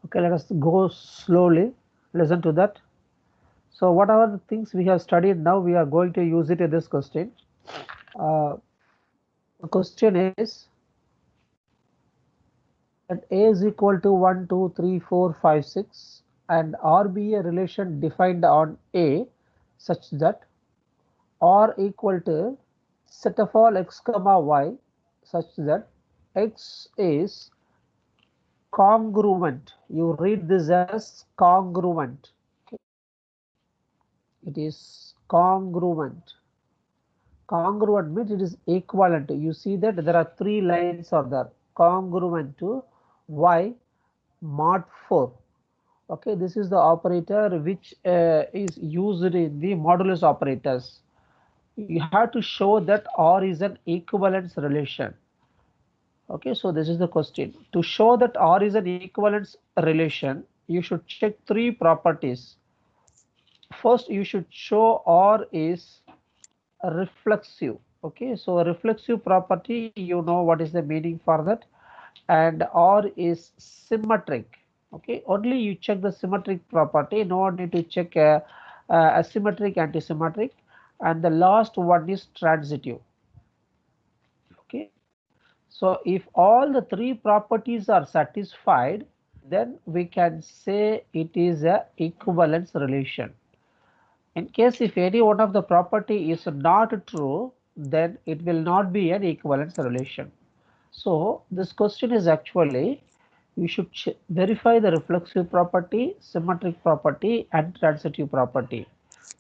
Okay, let us go slowly. Listen to that. So whatever the things we have studied now, we are going to use it in this question. The question is that A is equal to 1, 2, 3, 4, 5, 6 and R be a relation defined on A such that R equal to set of all x comma y such that x is congruent. You read this as congruent. It is congruent. Congruent means it is equivalent. You see that there are three lines are there. Congruent to y mod 4. Okay, this is the operator which is used in the modulus operators. You have to show that R is an equivalence relation. Okay, so this is the question. To show that R is an equivalence relation, you should check three properties. First, you should show R is reflexive. Okay, so a reflexive property, you know what is the meaning for that, and R is symmetric. Okay, only you check the symmetric property, no need to check asymmetric, antisymmetric, and the last one is transitive. Okay, so if all the three properties are satisfied, then we can say it is a equivalence relation. In case if any one of the property is not true, then it will not be an equivalence relation. So this question is actually you should verify the reflexive property, symmetric property and transitive property.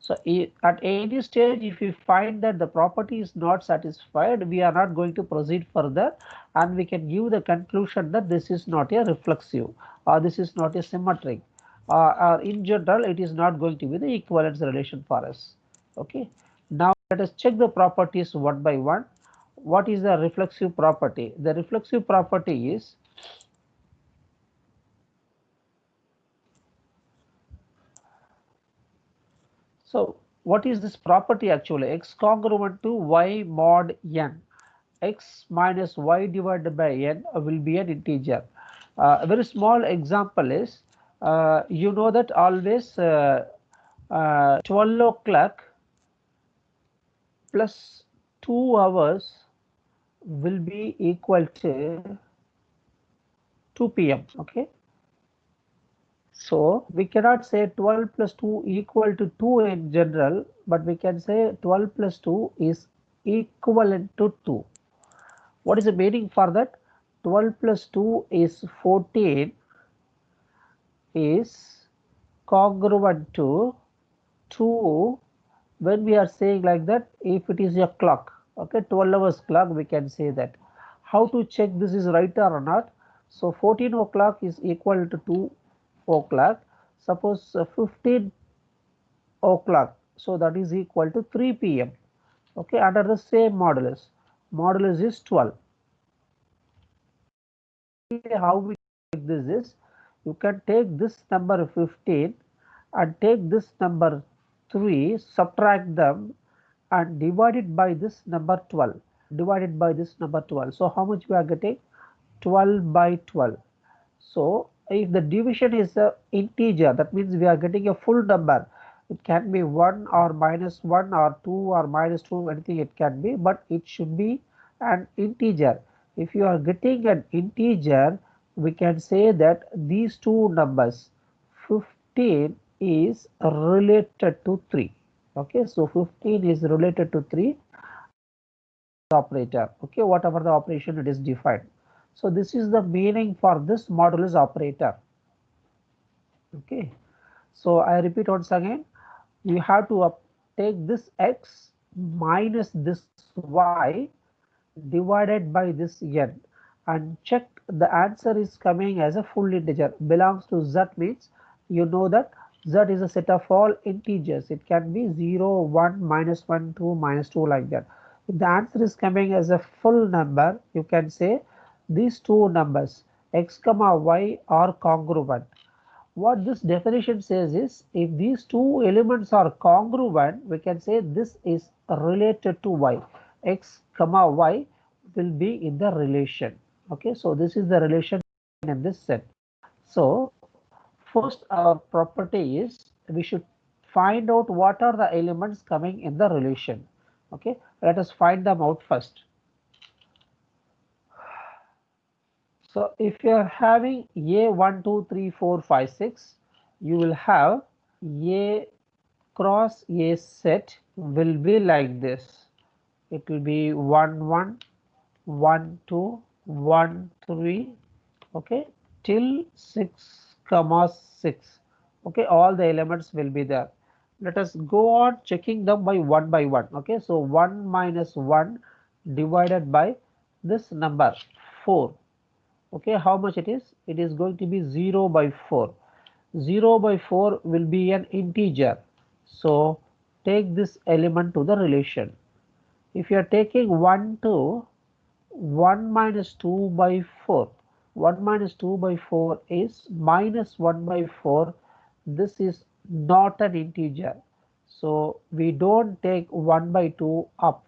So at any stage if we find that the property is not satisfied, we are not going to proceed further and we can give the conclusion that this is not a reflexive or this is not a symmetric or in general it is not going to be the equivalence relation for us. Okay. Now let us check the properties one by one. What is the reflexive property? The reflexive property is so what is this property actually? X congruent to y mod n. X minus y divided by n will be an integer. A very small example is you know that always 12 o'clock plus 2 hours will be equal to 2 p.m. Okay. So we cannot say 12 plus 2 equal to 2 in general, but we can say 12 plus 2 is equivalent to 2. What is the meaning for that? 12 plus 2 is 14 is congruent to 2 when we are saying like that. If it is a clock, okay, 12 hours clock, we can say that. How to check this is right or not? So 14 o'clock is equal to 2 o'clock. Suppose 15 o'clock, so that is equal to 3 p.m. okay, under the same modulus is 12. How we check this is, you can take this number 15 and take this number 3, subtract them and divide it by this number 12, divided by this number 12. So how much we are getting? 12 by 12. So if the division is a integer, that means we are getting a full number. It can be 1 or minus 1 or 2 or minus 2, anything it can be, but it should be an integer. If you are getting an integer, we can say that these two numbers 15 is related to 3. Okay, so 15 is related to 3 operator. Okay, whatever the operation it is defined. So this is the meaning for this modulus operator. Okay, so I repeat once again, you have to take this x minus this y divided by this n and check the answer is coming as a full integer belongs to z, means you know that z is a set of all integers. It can be 0, 1, minus 1, 2, minus 2 like that. If the answer is coming as a full number, you can say these two numbers x comma y are congruent. What this definition says is, if these two elements are congruent, we can say this is related to y. X comma y will be in the relation. Okay, so this is the relation in this set. So First, our property is we should find out what are the elements coming in the relation. Okay, let us find them out first. So if you are having A 1, 2, 3, 4, 5, 6, you will have A cross A set will be like this. It will be 1, 1, 1, 2, 1, 3, okay, till 6, comma 6. Okay, all the elements will be there. Let us go on checking them by one. Okay, so 1 minus 1 divided by this number 4. Okay, how much it is? It is going to be 0 by 4. 0 by 4 will be an integer. So take this element to the relation. If you are taking 1 to 1 minus 2 by 4, 1 minus 2 by 4 is minus 1 by 4. This is not an integer. So we don't take 1 by 2 up.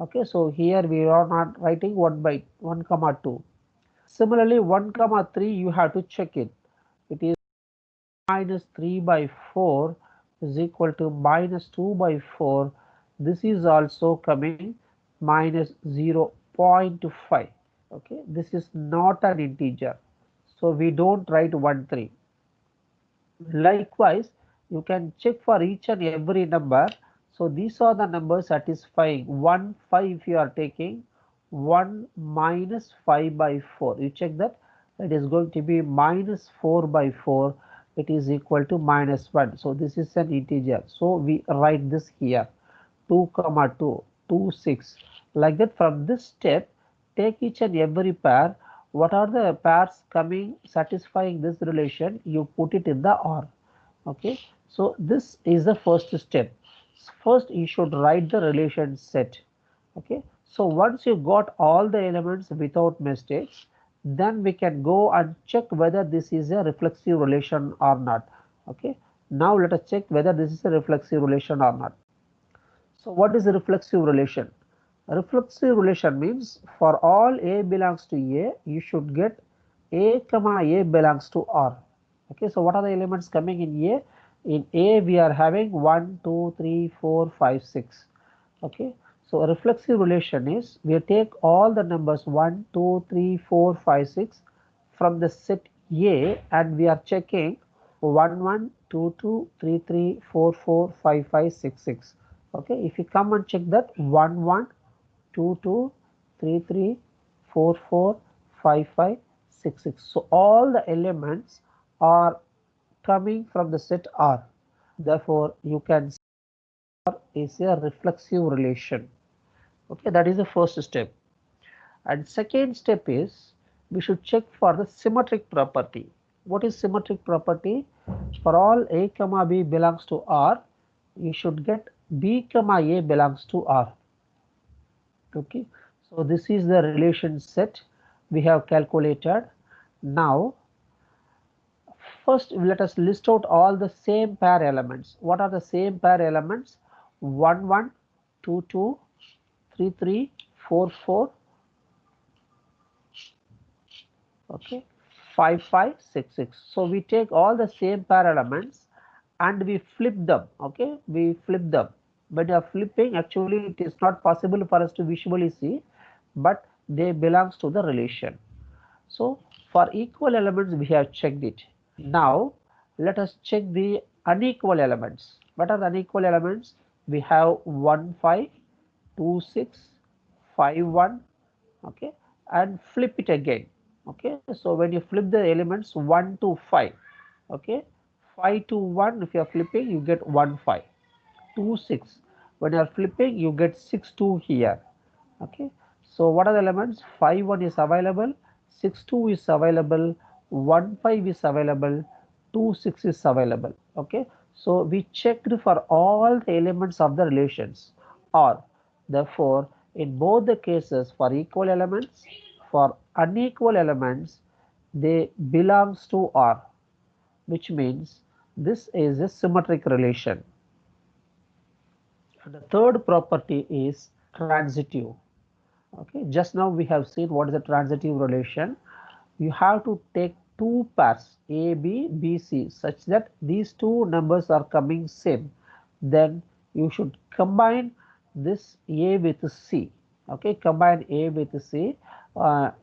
Okay, so here we are not writing 1 by 1 comma 2. Similarly, 1 comma 3 you have to check it. It is minus 3 by 4 is equal to minus 2 by 4. This is also coming minus 0.5. Okay, this is not an integer. So we don't write 1, 3. Likewise, you can check for each and every number. So these are the numbers satisfying 1, 5 if you are taking 1 minus 5 by 4. You check that it is going to be minus 4 by 4. It is equal to minus 1. So this is an integer. So we write this here 2 comma 2, 2, 6. Like that, from this step, take each and every pair. What are the pairs coming satisfying this relation? You put it in the R. Okay, so this is the first step. First you should write the relation set. Okay, so once you got all the elements without mistakes, then we can go and check whether this is a reflexive relation or not. Okay, now let us check whether this is a reflexive relation or not. So what is a reflexive relation? A reflexive relation means for all A belongs to A, you should get A comma A belongs to R. Okay, so what are the elements coming in A? In A we are having 1, 2, 3, 4, 5, 6. Okay, so a reflexive relation is we take all the numbers 1, 2, 3, 4, 5, 6 from the set A and we are checking 1, 1, 2, 2, 3, 3, 4, 4, 5, 5, 6, 6. Okay, if you come and check that 1, 1, 2, 2, 3, 3, 4, 4, 5, 5, 6, 6. So all the elements are coming from the set R. Therefore, you can say R is a reflexive relation. Okay, that is the first step. And second step is we should check for the symmetric property. What is symmetric property? For all A comma B belongs to R, you should get B comma A belongs to R. Okay, so this is the relation set we have calculated. Now first let us list out all the same pair elements. What are the same pair elements? 1, 1, 2, 2, 3, 3, 4, 4, okay, 5, 5, 6, 6. So we take all the same pair elements and we flip them. Okay, we flip them. When you are flipping, actually it is not possible for us to visually see, but they belongs to the relation. So for equal elements we have checked it. Now let us check the unequal elements. What are the unequal elements? We have 1, 5, 2, 6, 5, 1, okay, and flip it again. Okay, so when you flip the elements 1 to 5, okay, 5 to 1, if you are flipping you get 1, 5. 2, 6, when you are flipping you get 6, 2 here. Okay, so what are the elements? 5, 1 is available, 6, 2 is available, 1, 5 is available, 2, 6 is available. Okay, so we checked for all the elements of the relations, or therefore in both the cases for equal elements, for unequal elements, they belongs to R, which means this is a symmetric relation. The third property is transitive. Okay, just now we have seen what is a transitive relation. You have to take two pairs A, B, B, C such that these two numbers are coming same, then you should combine this A with C. Okay, combine A with C.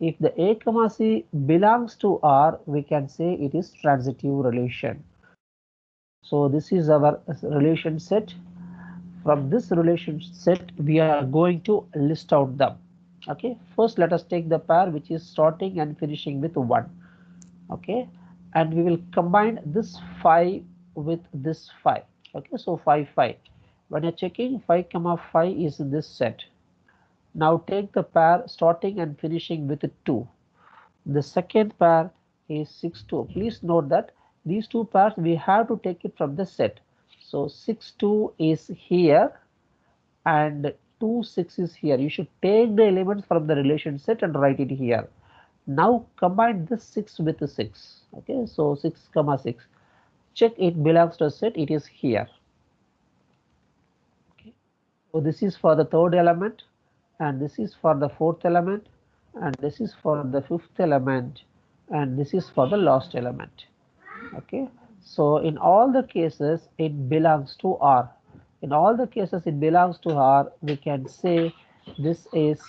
If the A comma C belongs to R, we can say it is transitive relation. So this is our relation set. From this relation set, we are going to list out them. Okay, first let us take the pair which is starting and finishing with 1. Okay, and we will combine this 5 with this 5. Okay, so 5 5. When you're checking 5 comma 5 is in this set. Now take the pair starting and finishing with 2. The second pair is 6 2. Please note that these two pairs we have to take it from the set. So 6 2 is here and 2 6 is here. You should take the elements from the relation set and write it here. Now combine this 6 with the 6. Okay, so 6 comma 6. Check it belongs to a set. It is here. Okay. So this is for the third element, and this is for the fourth element, and this is for the fifth element, and this is for the last element. Okay, so in all the cases it belongs to R. In all the cases it belongs to R, we can say this is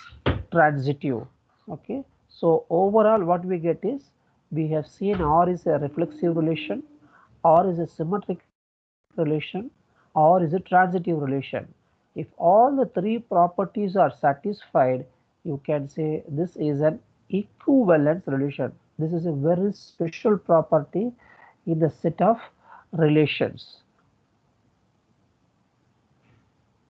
transitive. Okay, so overall what we get is, we have seen R is a reflexive relation, R is a symmetric relation, R is a transitive relation. If all the three properties are satisfied, you can say this is an equivalence relation. This is a very special property in the set of relations.